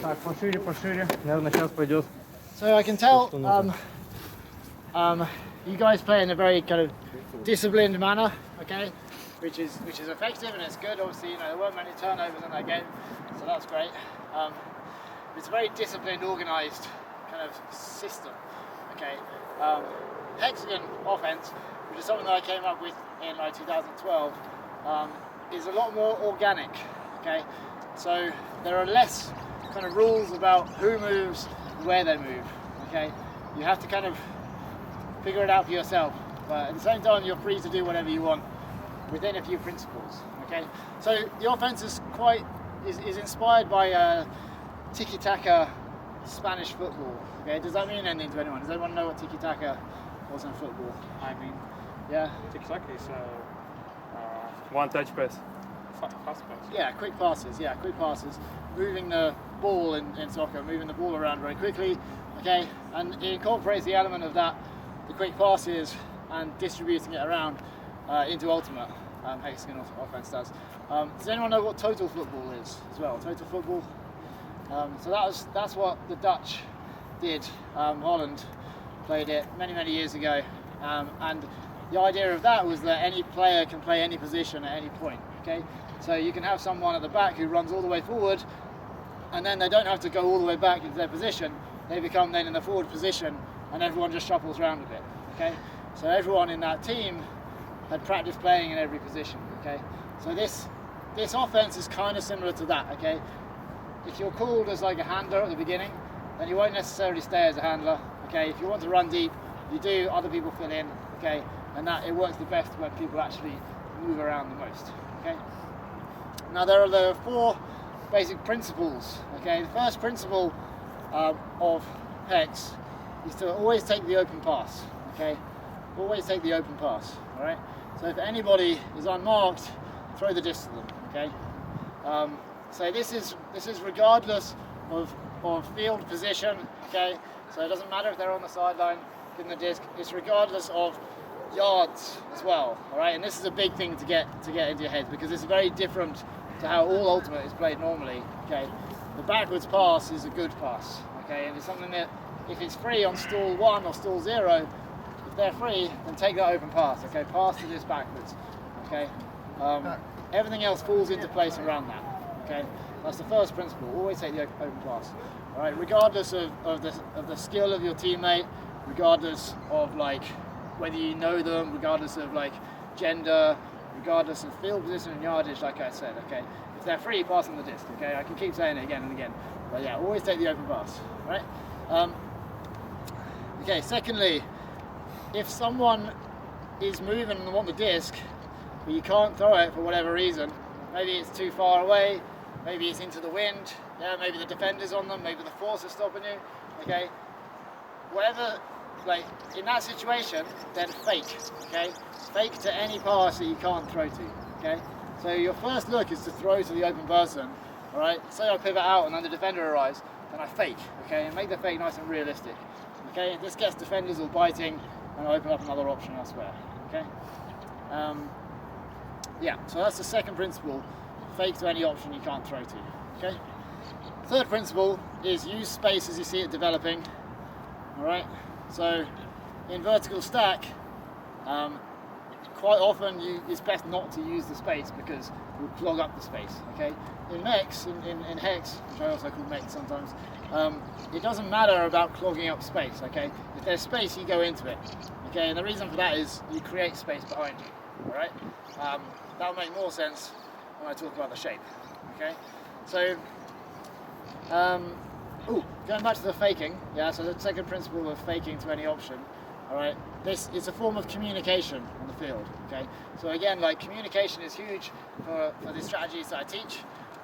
Так, пошире, пошире. Наверное, сейчас пойдет. So I can tell you guys play in a very kind of disciplined manner, okay, which is effective and it's good. Obviously, you know, there weren't many turnovers in that game, so that's great. It's a very disciplined, organised kind of system, okay. Hexagon offense, which is something that I came up with in like 2012, is a lot more organic, okay. So there are less kind of rules about who moves, where they move, okay. You have to kind of figure it out for yourself, but at the same time you're free to do whatever you want within a few principles, okay. So the offense is is inspired by tiki-taka Spanish football, okay. Does that mean anything to anyone? Does anyone know what tiki-taka was in football? I mean, Yeah? tiki-taka is one-touch pass, fast pass. Yeah, quick passes, moving the ball in soccer, moving the ball around very quickly, okay, and it incorporates the element of that, the quick passes and distributing it around into ultimate. Hexagon offense does. Does anyone know what total football is as well? Total football. So that's what the Dutch did. Holland played it many years ago, and the idea of that was that any player can play any position at any point. Okay, so you can have someone at the back who runs all the way forward, and then they don't have to go all the way back into their position. They become then in the forward position, and everyone just shuffles around a bit. Okay, so everyone in that team had practiced playing in every position. Okay, so this offense is kind of similar to that. Okay, if you're called as like a handler at the beginning, then you won't necessarily stay as a handler. Okay, if you want to run deep, you do. Other people fill in. Okay, and that it works the best when people actually move around the most. Okay. Now there are the 4 basic principles. Okay, the first principle of Hex is to always take the open pass. Okay, always take the open pass. All right. So if anybody is unmarked, throw the disc to them. Okay. So this is regardless of field position. Okay. So it doesn't matter if they're on the sideline, giving the disc. It's regardless of yards as well. All right. And this is a big thing to get into your head, because it's very different to how all ultimate is played normally. Okay. The backwards pass is a good pass. Okay. And it's something that if it's free on stall 1 or stall 0, if they're free, then take that open pass. Okay. Pass to this backwards. Okay. Everything else falls into place around that. Okay. That's the first principle. Always take the open pass. All right. Regardless of the skill of your teammate, regardless of like whether you know them, regardless of like gender, regardless of field position and yardage, like I said. Okay. If they're free, pass them the disc. Okay. I can keep saying it again and again. But yeah, always take the open pass. Right. Okay. Secondly, if someone is moving and they want the disc, but you can't throw it for whatever reason, maybe it's too far away, maybe it's into the wind, yeah, maybe the defender's on them, maybe the force is stopping you, okay? Whatever, like, in that situation, then fake, okay? Fake to any pass that you can't throw to, okay? So your first look is to throw to the open person, all right? Say I pivot out and then the defender arrives, then I fake, okay? And make the fake nice and realistic, okay? This gets defenders all biting and open up another option elsewhere, okay? Yeah, so that's the second principle, fake to any option you can't throw to, okay? Third principle is use space as you see it developing, all right? So in vertical stack, quite often it's best not to use the space because you'll clog up the space, okay? In Mex, in Hex, which I also call Mex sometimes, it doesn't matter about clogging up space, okay? If there's space, you go into it, okay? And the reason for that is you create space behind you, all right? That'll make more sense when I talk about the shape, okay? So, going back to the faking, yeah, so the second principle of faking to any option, all right, this is a form of communication on the field, okay? So again, like, communication is huge for the strategies that I teach,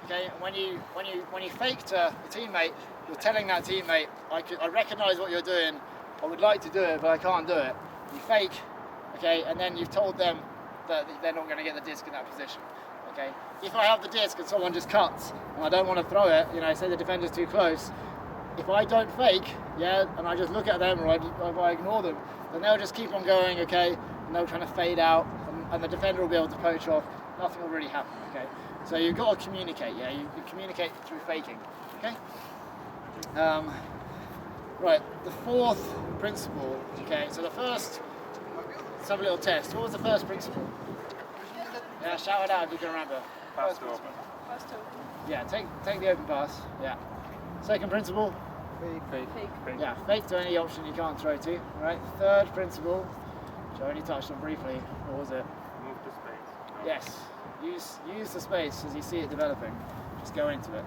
okay? And when you fake to a teammate, you're telling that teammate, I recognize what you're doing, I would like to do it, but I can't do it. You fake, okay, and then you've told them that they're not going to get the disc in that position. Okay. If I have the disc and someone just cuts and I don't want to throw it, you know, say the defender's too close, if I don't fake, yeah, and I just look at them or I ignore them, then they'll just keep on going, okay, and they'll kind of fade out, and the defender will be able to poach off. Nothing will really happen, okay. So you've got to communicate, yeah. You communicate through faking, okay. Right, the fourth principle, okay, so the first, let's have a little test. What was the first principle? Yeah, shout it out if you can remember. Pass First to open. principle. Yeah, take the open pass, yeah. Second principle? Fake. Yeah, fake to any option you can't throw to, right? Third principle, which I only touched on briefly, what was it? Move to space. No. Yes, use the space as you see it developing, just go into it,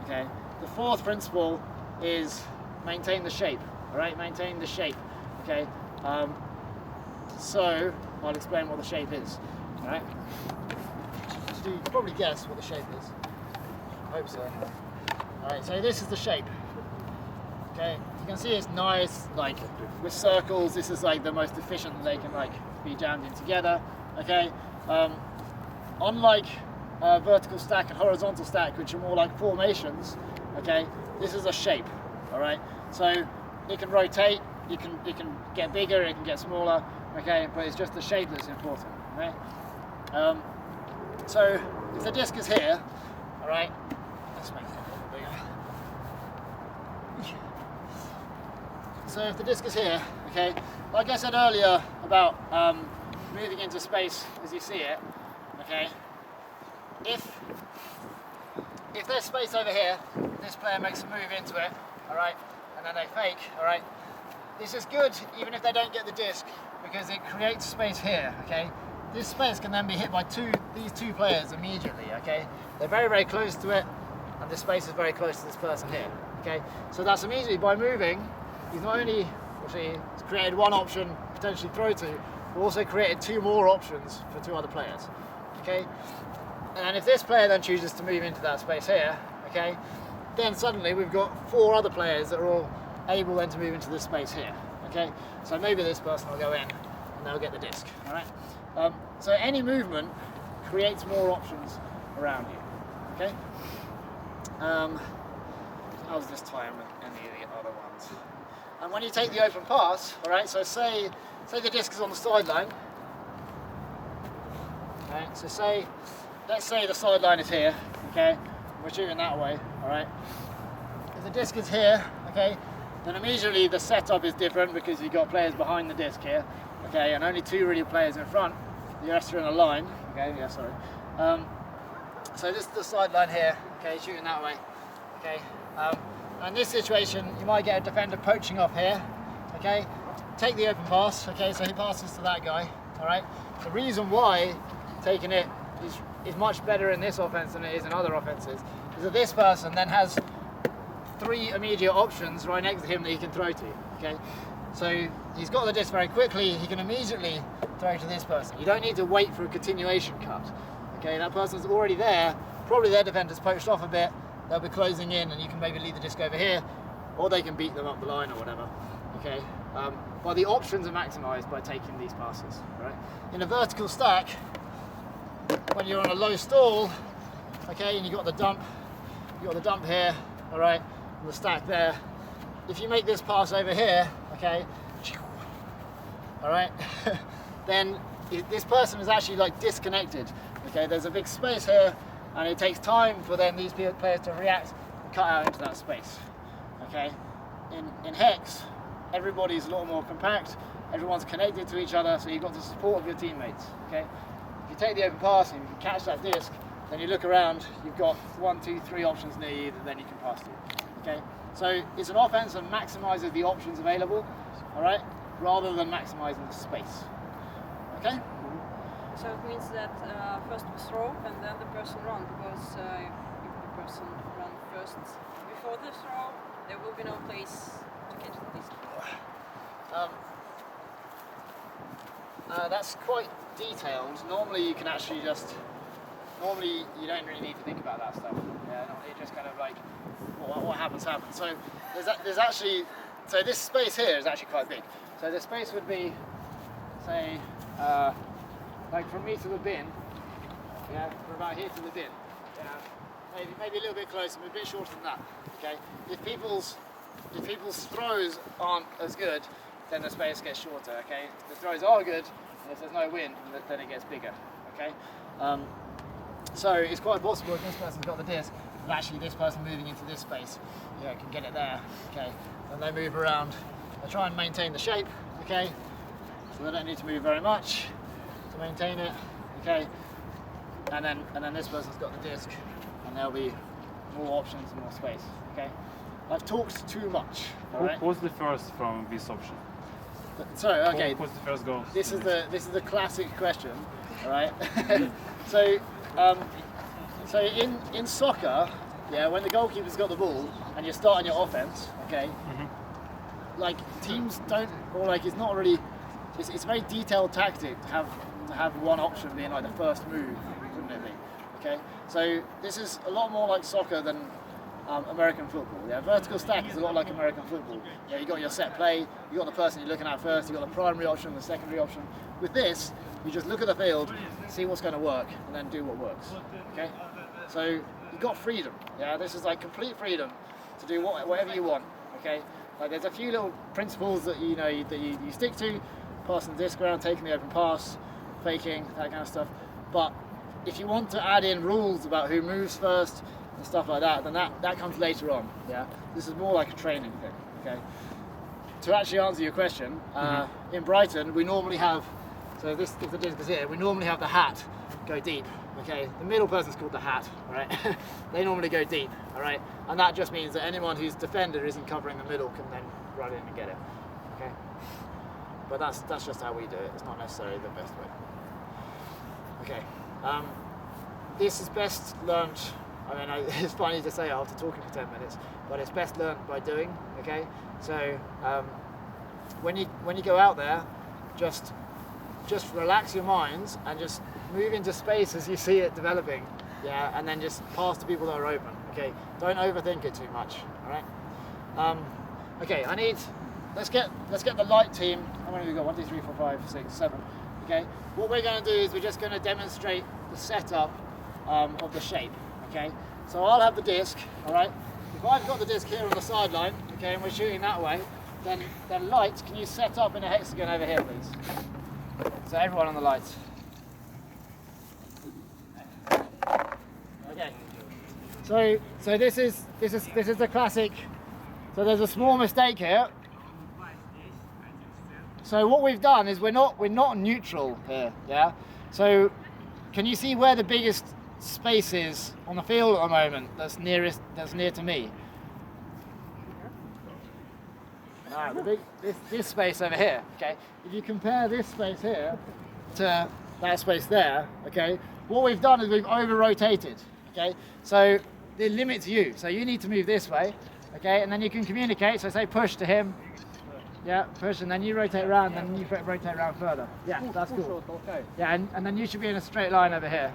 okay? The fourth principle is maintain the shape, all right? Maintain the shape, okay? So, I'll explain what the shape is, all right? So you can probably guess what the shape is. I hope so. All right, so this is the shape. Okay, you can see it's nice, like with circles. This is like the most efficient that they can like be jammed in together. Okay, unlike vertical stack and horizontal stack, which are more like formations. Okay, this is a shape. All right, so it can rotate, it can get bigger, it can get smaller. Okay, but it's just the shape that's important. Okay, so if the disc is here, all right, let's make it a little bigger. So if the disc is here, okay, like I said earlier about moving into space as you see it, okay, if there's space over here, this player makes a move into it, all right, and then they fake, all right, this is good even if they don't get the disc because it creates space here, okay. This space can then be hit by these two players immediately, okay. They're very, very close to it, and this space is very close to this person here, okay. So that's immediately by moving. He's not only created one option, potentially throw to, but also created two more options for two other players. Okay? And if this player then chooses to move into that space here, okay, then suddenly we've got four other players that are all able then to move into this space here. Okay? So maybe this person will go in and they'll get the disc. Alright? So any movement creates more options around you. Okay? How's this time with any of the other ones? And when you take the open pass, all right, so say the disc is on the sideline. Okay, so let's say the sideline is here, okay, we're shooting that way, all right. If the disc is here, okay, then immediately the setup is different because you've got players behind the disc here, okay, and only two really players in front. The rest are in a line, okay, yeah, sorry. So this is the sideline here, okay, shooting that way, okay. In this situation, you might get a defender poaching off here, okay? Take the open pass, okay, so he passes to that guy, all right? The reason why taking it is much better in this offense than it is in other offenses is that this person then has three immediate options right next to him that he can throw to, okay? So he's got the disc very quickly, he can immediately throw to this person. You don't need to wait for a continuation cut, okay? That person's already there, probably their defender's poached off a bit, they'll be closing in and you can maybe leave the disc over here or they can beat them up the line or whatever, okay? But the options are maximised by taking these passes, right? In a vertical stack, when you're on a low stall, okay, and you've got the dump here, all right, and the stack there, if you make this pass over here, okay, all right, then this person is actually like disconnected, okay? There's a big space here, and it takes time for then these players to react and cut out into that space. Okay, in Hex, everybody's a lot more compact. Everyone's connected to each other, so you've got the support of your teammates. Okay, if you take the open pass and you can catch that disc, then you look around. You've got 1, 2, 3 options near you that then you can pass to. Okay, so it's an offense that maximises the options available. All right, rather than maximising the space. Okay. So it means that first we throw and then the person run, because if the person run first before the throw, there will be no place to catch the disc. That's quite detailed. Normally you can actually you don't really need to think about that stuff. Yeah, it just kind of like what happens. So there's actually, so this space here is actually quite big. So the space would be, say, like from me to the bin, yeah, from about here to the bin, yeah, maybe a little bit closer, a bit shorter than that, okay. If people's throws aren't as good, then the space gets shorter, okay. If the throws are good, and if there's no wind, then it gets bigger, okay. So it's quite possible if this person's got the disc of actually this person moving into this space, yeah, can get it there, okay? And they move around, they try and maintain the shape, okay? So they don't need to move very much to maintain it, okay? And then this person's got the disc, and there'll be more options and more space, okay? I've talked too much, all right? Who was the first from this option? Sorry, okay. Who was the first goal? This is the classic question, all right? So in soccer, yeah, when the goalkeeper's got the ball and you're starting your offense, okay, like teams don't, or like it's not really, it's a very detailed tactic to have one option being like the first move, wouldn't it be? Okay, so this is a lot more like soccer than American football. Yeah, vertical stack is a lot like American football. Yeah, you got your set play, you got the person you're looking at first, you got the primary option, the secondary option. With this, you just look at the field, see what's going to work, and then do what works. Okay, so you've got freedom. Yeah, this is like complete freedom to do whatever you want. Okay, like there's a few little principles that you stick to, passing the disc around, taking the open pass, faking, that kind of stuff. But if you want to add in rules about who moves first and stuff like that, then that comes later on. Yeah, this is more like a training thing. Okay. To actually answer your question, in Brighton we normally have, so this if the disc is here, we normally have the hat go deep. Okay, the middle person's called the hat. All right, they normally go deep. All right, and that just means that anyone whose defender isn't covering the middle can then run in and get it. Okay, but that's just how we do it. It's not necessarily the best way. Okay. This is best learned, I mean, it's funny to say after talking for 10 minutes, but it's best learned by doing, okay? So, when you go out there, just relax your minds and just move into space as you see it developing, yeah? And then just pass to people that are open, okay? Don't overthink it too much, all right? Okay, let's get the light team. How many have we got? 1, 2, 3, 4, 5, 6, 7. Okay, what we're going to do is we're just going to demonstrate the setup of the shape. Okay, so I'll have the disc. All right, if I've got the disc here on the sideline, okay, and we're shooting that way, then lights, can you set up in a hexagon over here, please? So everyone on the lights. Okay. So this is the classic. So there's a small mistake here. So what we've done is we're not neutral here, yeah? So can you see where the biggest space is on the field at the moment that's near to me? Alright, this space over here, okay? If you compare this space here to that space there, okay? What we've done is we've over-rotated, okay? So it limits you, so you need to move this way, okay? And then you can communicate, so say push to him. Yeah, push, and then you rotate around, and then you rotate around further. Yeah, that's cool. Yeah, and then you should be in a straight line over here.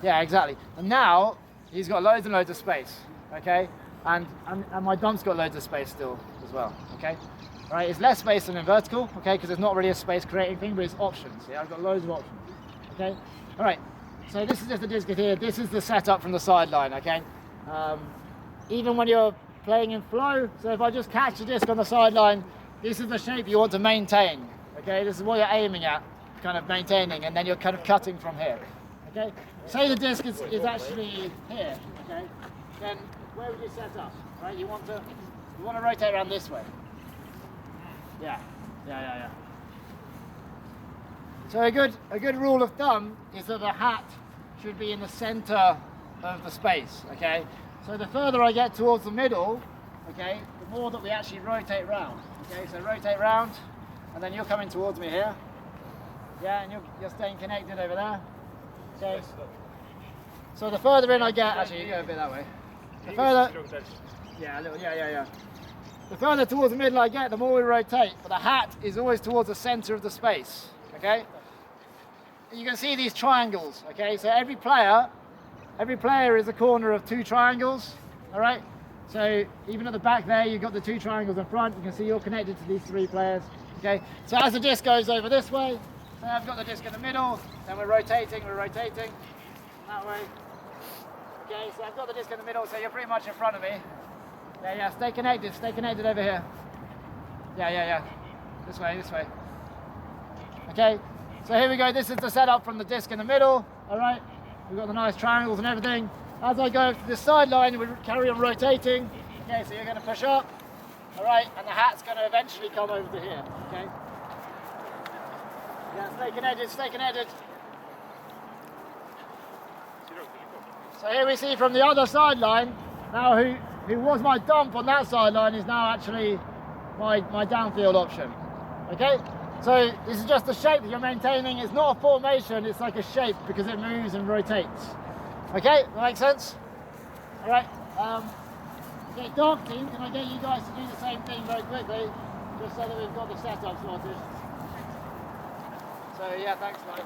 Yeah, exactly. And now, he's got loads and loads of space, okay? And my dump's got loads of space still as well, okay? All right, it's less space than in vertical, okay, because it's not really a space creating thing, but it's options. Yeah, I've got loads of options, okay? All right, so this is just the disc here. This is the setup from the sideline, okay? Even when you're playing in flow, so if I just catch the disc on the sideline, this is the shape you want to maintain, okay? This is what you're aiming at, kind of maintaining, and then you're kind of cutting from here, okay? Say the disc is actually here, okay? Then where would you set up, right? You want to rotate around this way. Yeah. So a good rule of thumb is that the hat should be in the center of the space, okay? So the further I get towards the middle, okay, the more that we actually rotate round. Okay, so rotate round, and then you're coming towards me here. Yeah, and you're staying connected over there. Okay. So the further in I get, actually you go a bit that way. The further, yeah, a little, yeah. The further towards the middle I get, the more we rotate. But the hat is always towards the center of the space. Okay. You can see these triangles. Okay, so every player is a corner of 2 triangles, all right? So even at the back there, you've got the 2 triangles in front. You can see you're connected to these 3 players, okay? So as the disc goes over this way, so I've got the disc in the middle, then we're rotating that way. Okay, so I've got the disc in the middle, so you're pretty much in front of me. Yeah, stay connected over here. Yeah. This way. Okay, so here we go. This is the setup from the disc in the middle, all right? We've got the nice triangles and everything. As I go to the sideline, we carry on rotating. Okay, so you're going to push up, all right, and the hat's going to eventually come over to here, okay? Yeah, stay connected, stay connected. So here we see from the other sideline, now who was my dump on that sideline is now actually my downfield option, okay? So this is just the shape that you're maintaining. It's not a formation, it's like a shape because it moves and rotates. Okay, that makes sense? All right, okay, dog team, can I get you guys to do the same thing very quickly, just so that we've got the setup sorted? So yeah, thanks, mate.